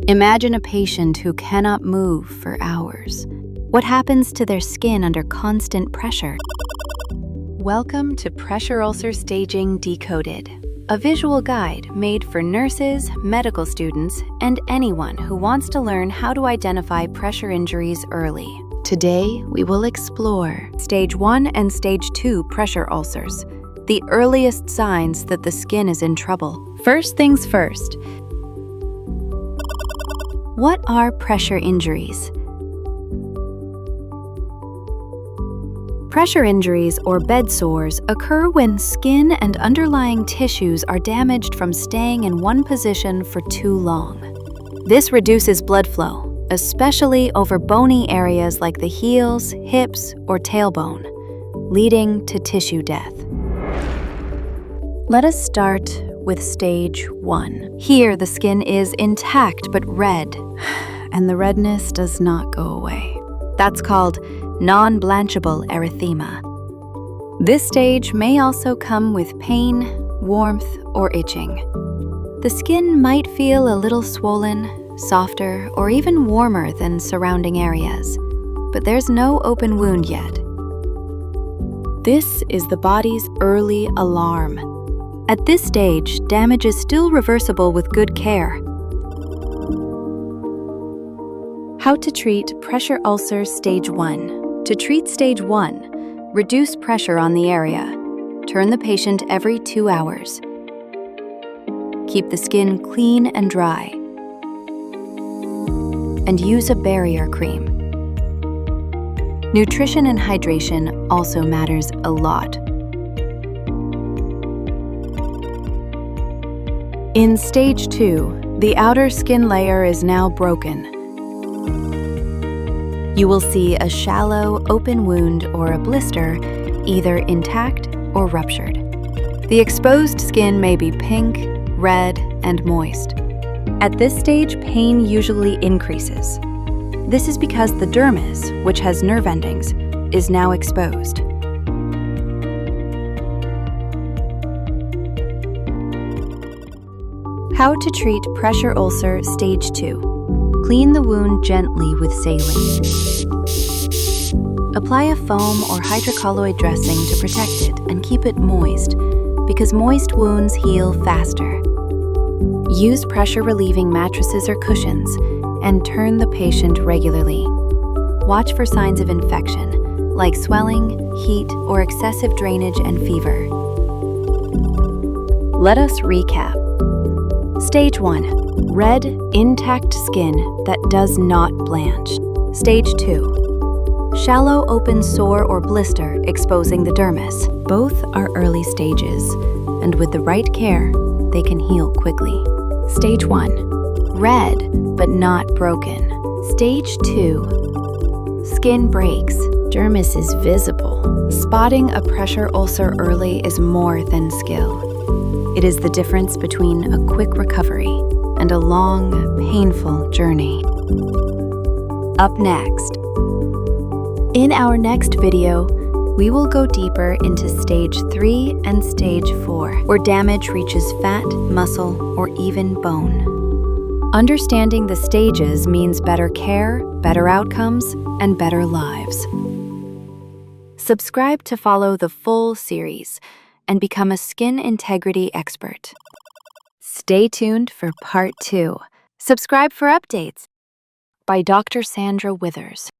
Imagine a patient who cannot move for hours. What happens to their skin under constant pressure? Welcome to Pressure Ulcer Staging Decoded, a visual guide made for nurses, medical students, and anyone who wants to learn how to identify pressure injuries early. Today, we will explore Stage 1 and Stage 2 pressure ulcers, the earliest signs that the skin is in trouble. First things first. What are pressure injuries? Pressure injuries, or bed sores, occur when skin and underlying tissues are damaged from staying in one position for too long. This reduces blood flow, especially over bony areas like the heels, hips, or tailbone, leading to tissue death. Let us start with Stage 1. Here, the skin is intact but red, and the redness does not go away. That's called non-blanchable erythema. This stage may also come with pain, warmth, or itching. The skin might feel a little swollen, softer, or even warmer than surrounding areas, but there's no open wound yet. This is the body's early alarm. At this stage, damage is still reversible with good care. How to treat pressure ulcer Stage 1. To treat Stage 1, reduce pressure on the area. Turn the patient every 2 hours. Keep the skin clean and dry. And use a barrier cream. Nutrition and hydration also matters a lot. In Stage 2, the outer skin layer is now broken. You will see a shallow, open wound or a blister, either intact or ruptured. The exposed skin may be pink, red, and moist. At this stage, pain usually increases. This is because the dermis, which has nerve endings, is now exposed. How to treat pressure ulcer Stage 2. Clean the wound gently with saline. Apply a foam or hydrocolloid dressing to protect it and keep it moist, because moist wounds heal faster. Use pressure-relieving mattresses or cushions and turn the patient regularly. Watch for signs of infection, like swelling, heat, or excessive drainage and fever. Let us recap. Stage 1. Red, intact skin that does not blanch. Stage 2. Shallow open sore or blister exposing the dermis. Both are early stages, and with the right care, they can heal quickly. Stage 1. Red, but not broken. Stage 2. Skin breaks. Dermis is visible. Spotting a pressure ulcer early is more than skill. It is the difference between a quick recovery and a long, painful journey. Up next. In our next video, we will go deeper into Stage 3 and Stage 4, where damage reaches fat, muscle, or even bone. Understanding the stages means better care, better outcomes, and better lives. Subscribe to follow the full series and become a skin integrity expert. Stay tuned for Part 2. Subscribe for updates. By Dr. Sandra Withers.